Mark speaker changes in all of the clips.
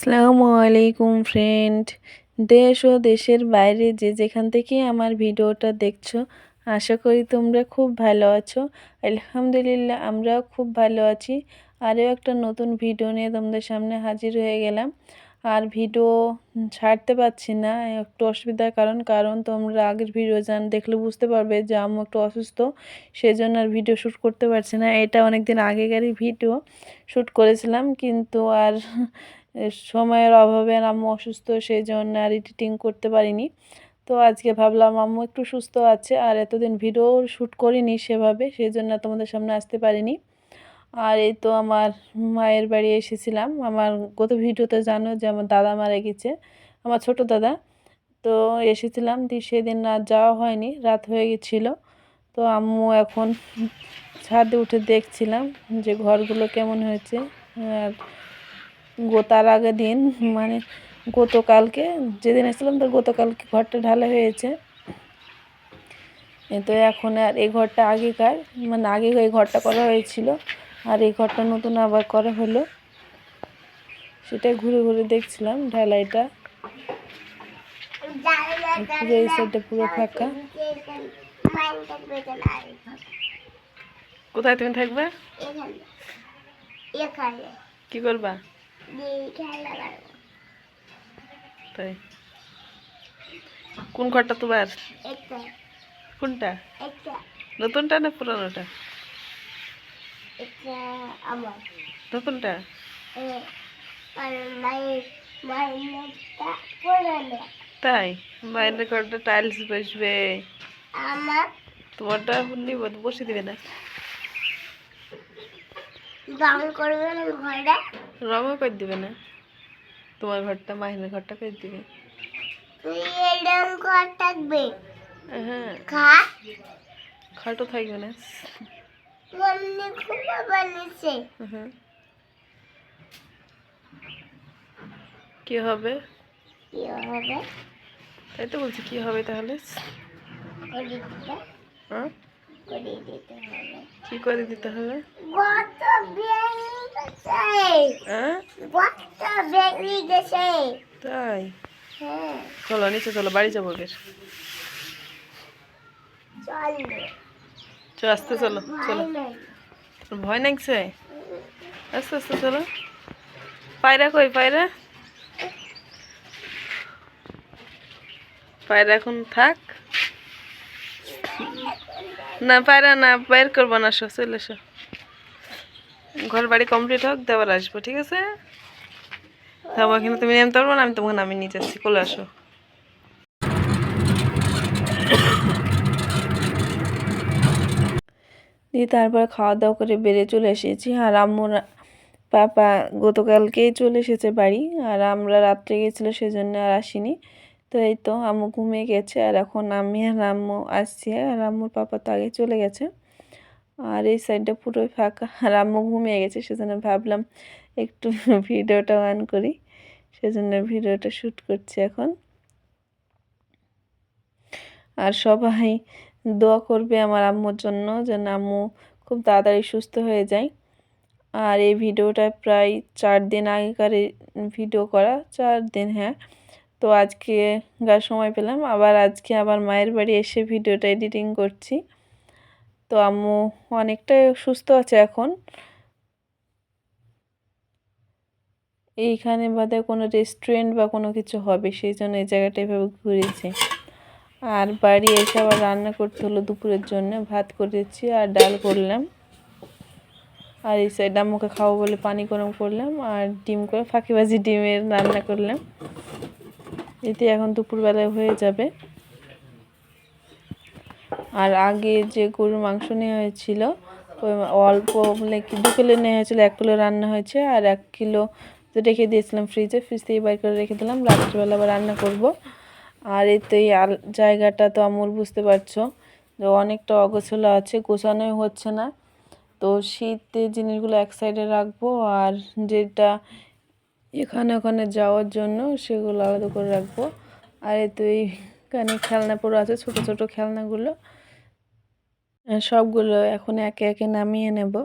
Speaker 1: আসসালামু আলাইকুম ফ্রেন্ড। দেশ ও দেশের বাইরে যে যেখান থেকে আমার ভিডিওটা দেখছো, আশা করি তোমরা খুব ভালো আছো। আলহামদুলিল্লাহ আমরাও খুব ভালো আছি। আরও একটা নতুন ভিডিও নিয়ে তোমাদের সামনে হাজির হয়ে গেলাম। আর ভিডিও ছাড়তে পারছি না, একটু অসুবিধার কারণ তোমরা আগের ভিডিও দেখলে বুঝতে পারবে যে আম্মু একটু অসুস্থ, সেজন্য আর ভিডিও শ্যুট করতে পারছি না। এটা অনেক দিন আগেকারই ভিডিও শ্যুট করেছিলাম, কিন্তু আর সময়ের অভাবে আর আম্মু অসুস্থ, সেই জন্য আর এডিটিং করতে পারিনি। তো আজকে ভাবলাম আম্মু একটু সুস্থ আছে আর এতদিন ভিডিও শ্যুট করিনি সেভাবে, সেই জন্য তোমাদের সামনে আসতে পারিনি। আর এই তো আমার মায়ের বাড়ি এসেছিলাম। আমার গত ভিডিওতে জানো যে আমার দাদা মারা গেছে, আমার ছোট দাদা। তো এসেছিলাম, সেদিন আর যাওয়া হয়নি, রাত হয়ে গেছিলো। তো আম্মু এখন ছাদে উঠে দেখছিলাম যে ঘরগুলো কেমন হয়েছে। আর তার আগের দিন মানে গতকালকে যেদিন এসেছিলাম তার গতকালকে ঘরটা ঢালা হয়েছে। তো এখন আর এই ঘরটা আগেকার, মানে আগে এই ঘরটা করা হয়েছিল, আর এই ঘরটা নতুন আবার করা হলো। সেটাই ঘুরে ঘুরে দেখছিলাম ঢালাইটা। পুরো এই সাইডটা পুরো ফাঁকা। কোথায় তুমি থাকবে? কি করবা? তাই? কোন ঘরটা তোমার? কোনটা? নতুনটা না পুরানোটা? নতুনটা? তাই? মায়ের ঘরটা টাইলস বসবে, তোমারটা নিব বসে দিবে না? রঙও করে দিবে না? তোমার ঘরটা মাহিনের ঘরটা করে দিবে? হ্যাঁ, খাটও থাকবে না। কি হবে? তাই তো বলছি, কি হবে তাহলে? কি করে দিতে হবে? তাই? চলো নিচে চলো, বাড়ি যাবো বেশ। আস্তে চলো চলো, ভয় লাগছে? আস্তে আস্তে চলো। পায়রা কই? পায়রা পায়রা এখন থাক না, পায়রা না বাইর করবো না, চলে এসো। ঘর বাড়ি কমপ্লিট হোক, দেওয়ার আসবো, ঠিক আছে? তারপর এখানে তুমি নামতে পারবো না, আমি তোমাকে নামিয়ে নিয়ে যাচ্ছি, চলে আসো। দিয়ে তারপর খাওয়া দাওয়া করে বেরিয়ে চলে এসেছি। আর আম্মুর পাপা গতকালকেই চলে এসেছে বাড়ি, আর আমরা রাত্রে গেছিলো সেজন্য আর আসিনি। তো এই তো আম্মু ঘুমিয়ে গেছে, আর এখন আমি আর আম্মু আসছি, আর আম্মুর পাপা তো আগে চলে গেছে। আর এই সাইডটা পুরোই ফাঁকা, আর আম্মু ঘুমিয়ে গেছে, সেজন্য ভাবলাম একটু ভিডিওটা অন করি, সেজন্য ভিডিওটা শ্যুট করছি এখন। আর সবাই দোয়া করবে আমার আম্মুর জন্য, যেন আম্মু খুব তাড়াতাড়ি সুস্থ হয়ে যায়। আর এই ভিডিওটা প্রায় 4 দিন আগেকার ভিডিও করা, 4 দিন, হ্যাঁ। তো আজকে সময় পেলাম, আজকে আবার মায়ের বাড়ি এসে ভিডিওটা এডিটিং করছি। তো আম্মু অনেকটাই সুস্থ আছে এখন। এইখানে বাদে কোনো রেস্টুরেন্ট বা কোনো কিছু হবে, সেই জন্য এই জায়গাটা এভাবে ঘুরেছি। আর বাড়ি এসে আবার রান্না করতে হলো দুপুরের জন্য, ভাত করেছি আর ডাল করলাম। আর এই সাইড আম্মুকে খাবো বলে পানি গরম করলাম, আর ডিম করে ফাঁকিবাজি ডিমের রান্না করলাম। এতে এখন দুপুরবেলায় হয়ে যাবে। আর আগে যে গরুর মাংস নেওয়া হয়েছিল, ওই অল্প মানে 2 কিলো নেওয়া হয়েছিল, 1 কিলো রান্না হয়েছে, আর 1 কিলো তো রেখে দিয়েছিলাম ফ্রিজ থেকে বাইর করে রেখে দিলাম, রাত্রিবেলা আবার রান্না করব। আর এই তো এই জায়গাটা তো আমুল বুঝতে পারছো যে অনেকটা অগোছালো আছে, গোছানোই হচ্ছে না। তো শীতের জিনিসগুলো এক সাইডে রাখবো, আর যেটা এখানে ওখানে যাওয়ার জন্য সেগুলো আলাদা করে রাখবো। আর এই তো এইখানে খেলনা পড়ে আছে, ছোট ছোট খেলনাগুলো, সবগুলো এখন একে একে নামিয়ে নেব।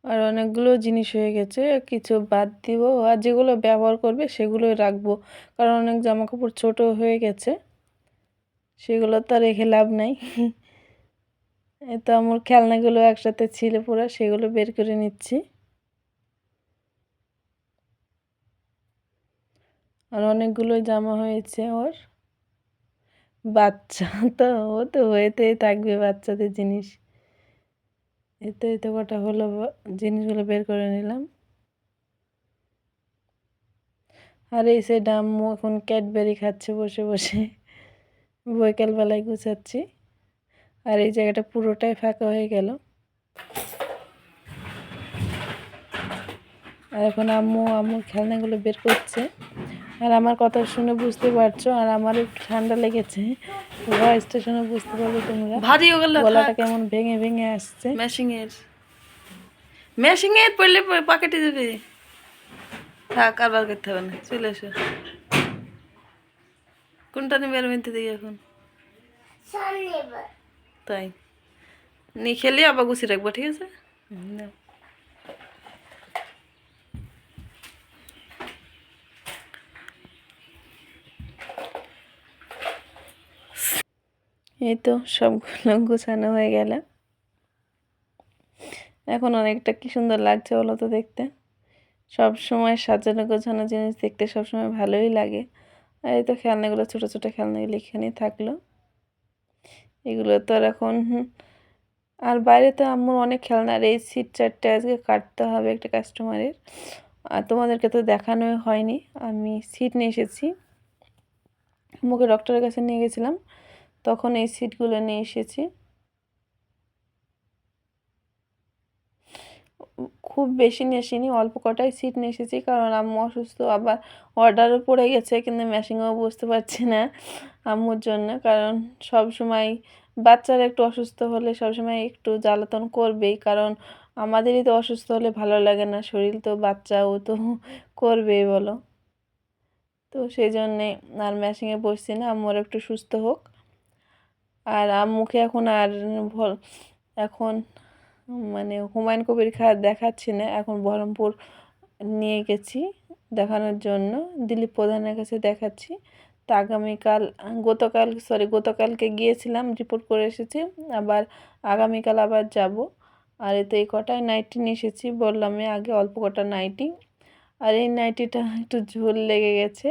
Speaker 1: আর অনেকগুলো জিনিস হয়ে গেছে, কিছু বাদ দিব আর যেগুলো ব্যবহার করবে সেগুলোই রাখবো, কারণ অনেক জামা কাপড় ছোট হয়ে গেছে, সেগুলো তো রেখে লাভ নাই। এই তো আমার খেলনাগুলো একসাথে ছিল পুরো, সেগুলো বের করে নিচ্ছি। আর অনেকগুলো জামা হয়েছে ওর, বাচ্চা তো, ও তো হয়েতেই থাকবে বাচ্চাদের জিনিস। এতে কটা হলো, জিনিসগুলো বের করে নিলাম। আর এই সাইডে আম্মু এখন ক্যাডবেরি খাচ্ছে বসে বসে, বিকেলবেলায় গুছাচ্ছি। আর এই জায়গাটা পুরোটাই ফাঁকা হয়ে গেল। আর এখন আম্মুর খেলনাগুলো বের করছে। আর আমার কথা শুনে বুঝতে পারছো, আর আমার একটু ঠান্ডা লেগেছে, ভয়েসটা শুনে বুঝতে পারবে তোমরা, গলাটা কেমন ভেঙে ভেঙে আসছে। মেশিংয়ের পড়লে পকেটে যাবে, থাক আর বার করতে হবে না, চলে এসো। কোনটা নিয়ে বের হইতে দিই এখন, তাই নিয়ে খেলে আবার গুছিয়ে রাখবো, ঠিক আছে। নাও। এই তো সবগুলো গোছানো হয়ে গেল। এখন অনেকটা কি সুন্দর লাগছে বলো তো দেখতে। সব সময় সাজানো গোছানো জিনিস দেখতে সবসময় ভালোই লাগে। আর এই তো খেলনাগুলো, ছোটো ছোটো খেলনাগুলো এখানেই থাকলো। এগুলো তো আর এখন আর বাইরে তো আম্মুর অনেক খেলনা। আর এই সিট 4টে আজকে কাটতে হবে একটা কাস্টমারের, আর তোমাদেরকে তো দেখানোই হয়নি। আমি সিট নিয়ে এসেছি, মুখে ডক্টরের কাছে নিয়ে গেছিলাম, তখন এই সিটগুলো নিয়ে এসেছি। খুব বেশি নিয়ে আসিনি, অল্প কটাই সিট নিয়ে এসেছি, কারণ আম্মু অসুস্থ, আবার অর্ডারও পড়ে গেছে, কিন্তু মেশিনেও বসতে পারছি না আম্মুর জন্য। কারণ সব সময় বাচ্চারা একটু অসুস্থ হলে সবসময় একটু জ্বালাতন করবেই, কারণ আমাদেরই তো অসুস্থ হলে ভালো লাগে না, শরীর তো বাচ্চাও তো করবেই বলো। তো সেই জন্যে আর মেশিনে বসছি না, আম্মুর একটু সুস্থ হোক। আর আম্মুকে এখন আর এখন মানে হুমায়ুন কবির খাঁ দেখাচ্ছি না, এখন বহরমপুর নিয়ে গেছি দেখানোর জন্য, দিলীপ প্রধানের কাছে দেখাচ্ছি। তো গতকালকে গিয়েছিলাম, রিপোর্ট করে এসেছি, আবার আগামীকাল আবার যাব। আর এতে এই কটাই নাইটি নিয়ে এসেছি, বললাম আগে অল্প কটা নাইটি। আর এই নাইটিটা একটু ঝোল লেগে গেছে,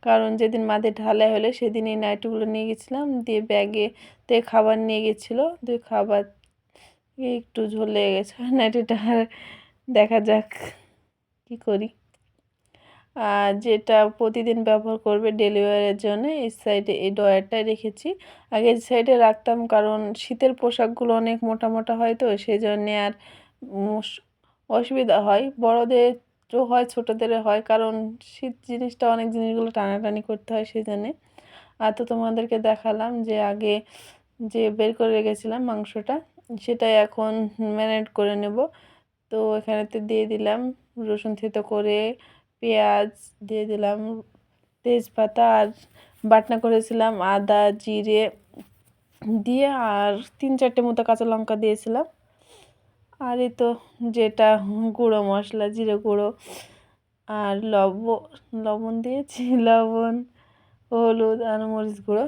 Speaker 1: কারণ যেদিন মাদের ঢালাই হলে সেদিন এই নাইটিগুলো নিয়ে গেছিলাম, দিয়ে ব্যাগে তে খাবার নিয়ে গেছিলো, দিয়ে খাবার একটু ঝোল লেগে গেছে নাইটিটা। আর দেখা যাক কি করি। আর যেটা প্রতিদিন ব্যবহার করবে ডেলিভারির জন্য, এই সাইডে এই ড্রয়ারটাই রেখেছি। আগে এই সাইডে রাখতাম, কারণ শীতের পোশাকগুলো অনেক মোটা মোটা হয়, তো সেই জন্যে আর অসুবিধা হয়, বড়োদেরও হয় ছোটোদেরও হয়, কারণ শীত জিনিসটা অনেক জিনিসগুলো টানাটানি করতে হয় সেই জন্যে। আর তো তোমাদেরকে দেখালাম যে আগে যে বের করে রেখেছিলাম মাংসটা, সেটাই এখন ম্যারিনেট করে নেব। তো এখানেতে দিয়ে দিলাম রসুন থেতো করে, পেঁয়াজ দিয়ে দিলাম, তেজপাতা, আর বাটনা করেছিলাম আদা জিরে দিয়ে, আর 3-4টে মতো কাঁচা লঙ্কা দিয়েছিলাম। আর এই তো যেটা গুঁড়ো মশলা, জিরে গুঁড়ো আর লবণ দিয়েছি, লবণ, হলুদ আর মরিচ গুঁড়ো।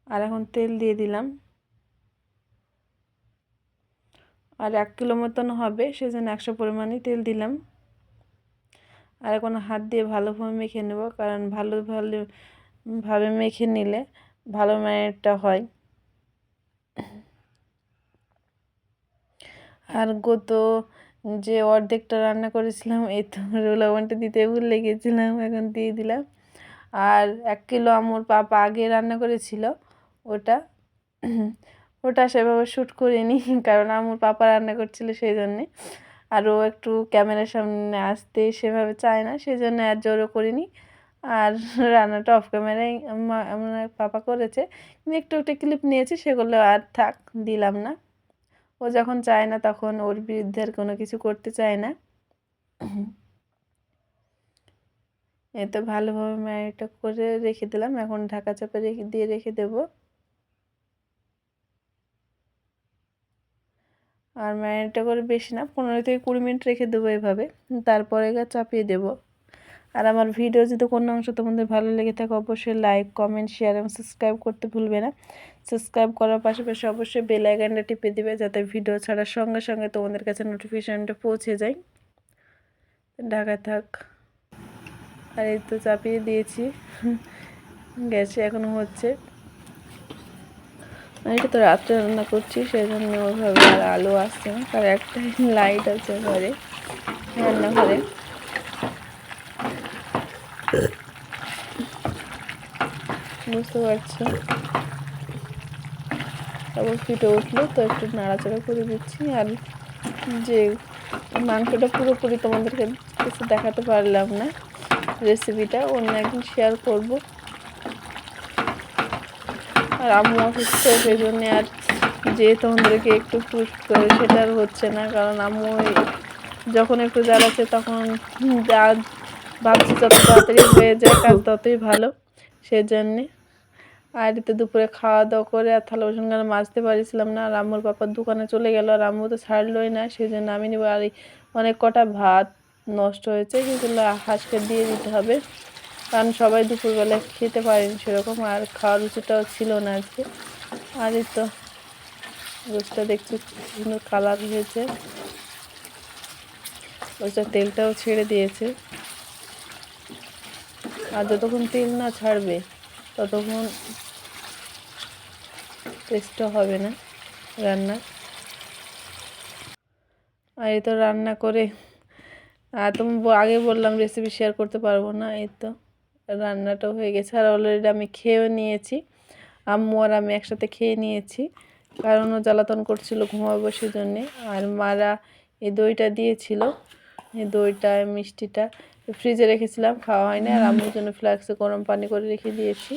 Speaker 1: আর এখন তেল দিয়ে দিলাম, আর 1 কিলো মতন হবে সেজন্য 100 পরিমাণই তেল দিলাম। আর এখন হাত দিয়ে ভালোভাবে মেখে নেব, কারণ ভালোভাবে মেখে নিলে ভালো ম্যারিনেটটা হয়। আর যে অর্ধেকটা রান্না করেছিলাম, এই তো লবণটা দিতে ভুলে গেছিলাম, এখন দিয়ে দিলাম। আর 1 কিলো আম্মুর পাপা আগে রান্না করেছিল, ওটা ওটা সেভাবে শ্যুট করিনি, কারণ আম্মুর পাপা রান্না করছিল সেই জন্যে। আর ও একটু ক্যামেরার সামনে আসতে সেভাবে চায় না, সেই জন্য আর জোরও করিনি। আর রান্নাটা অফ ক্যামেরায় আমার পাপা করেছে, কিন্তু একটু একটু ক্লিপ নিয়েছি, সেগুলো আর থাক, দিলাম না। ও যখন চায় না তখন ওর বিরুদ্ধে আর কোনো কিছু করতে চায় না। এই তো ভালোভাবে ম্যারিনেট করে রেখে দিলাম, এখন ঢাকা চাপা রেখে দেবো। আর ম্যারিনেটটা করে বেশি না 15 থেকে 20 মিনিট রেখে দেবো এভাবে, তারপরে চাপিয়ে দেবো। আর আমার ভিডিও যদি কোনো অংশ তোমাদের ভালো লেগে থাকে অবশ্যই লাইক, কমেন্ট, শেয়ার এবং সাবস্ক্রাইব করতে ভুলবে না। সাবস্ক্রাইব করার পাশাপাশি অবশ্যই বেল আইকনটা টিপে দিবে, যাতে ভিডিও ছাড়ার সঙ্গে সঙ্গে তোমাদের কাছে নোটিফিকেশানটা পৌঁছে যায়। ঢাকা থাক। আর এই তো চাপিয়ে দিয়েছি, গ্যাসে এখনও হচ্ছে। এটা তো রাত্রে রান্না করছি, সেই জন্য ওইভাবে আর আলো আসছে না, তার একটাই লাইট আছে ঘরে, রান্নাঘরে। বুঝতে পারছো, তারপর ফুটে উঠলো তো একটু নাড়াচাড়া করে দিচ্ছি। আর যে মাংসটা পুরোপুরি তোমাদেরকে কিছু দেখাতে পারলাম না, রেসিপিটা অন্য একদিন শেয়ার করব। আর আম্মু অসুস্থ, সেই জন্যে আর যে তোমাদেরকে একটু পুশ করে সেটা আর হচ্ছে না, কারণ আম্মু যখন একটু জ্বালাচ্ছে তখন যা ভাবছি যত তাড়াতাড়ি হয়ে যায় কাজ ততই ভালো, সেজন্যে। আর এতে দুপুরে খাওয়া দাওয়া করে আর থালা বাসনগুলো মাজতে পারছিলাম না, আর আম্মুর পাপার দোকানে চলে গেল, আর আম্মু তো ছাড়লোই না, সেই জন্য আমি নেবো। আর অনেক কটা ভাত নষ্ট হয়েছে, সেগুলো হাঁসকে দিয়ে দিতে হবে, কারণ সবাই দুপুরবেলা খেতে পারেনি সেরকম, আর খাওয়ার রুচিটাও ছিল না আজকে। আর এই তো রোস্টটা দেখছি সুন্দর কালার হয়েছে, রোস্টার তেলটাও ছেড়ে দিয়েছে। আর যতক্ষণ তেল না ছাড়বে ততক্ষণ টেস্টটা হবে না রান্নার। আর এই তো রান্না করে, আর তুমি আগে বললাম রেসিপি শেয়ার করতে পারবো না, এই তো রান্নাটাও হয়ে গেছে। আর অলরেডি আমি খেয়েও নিয়েছি, আম্মু আর আমি একসাথে খেয়ে নিয়েছি, কারণ ও জ্বালাতন করছিল ঘুমাবো সেজন্যে। আর মারা এই দইটা দিয়েছিল, এই দইটা মিষ্টিটা ফ্রিজে রেখেছিলাম, খাওয়া হয়নি। আর আম্মুর জন্য ফ্লাক্সে গরম পানি করে রেখে দিয়েছি।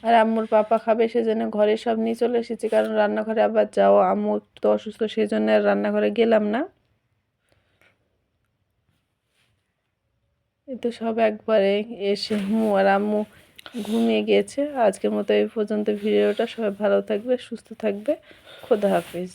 Speaker 1: আর আম্মুর পাপা খাবে সেজন্য ঘরে সব নিয়ে চলে এসেছি, কারণ রান্নাঘরে আবার যাও, আম্মু তো অসুস্থ সেই জন্য আর রান্নাঘরে গেলাম না। এই তো সব একবারে এসে আর আম্মু ঘুমিয়ে গিয়েছে। আজকের মতো এই পর্যন্ত ভিডিওটা। সবাই ভালো থাকবে, সুস্থ থাকবে, খোদা হাফিজ।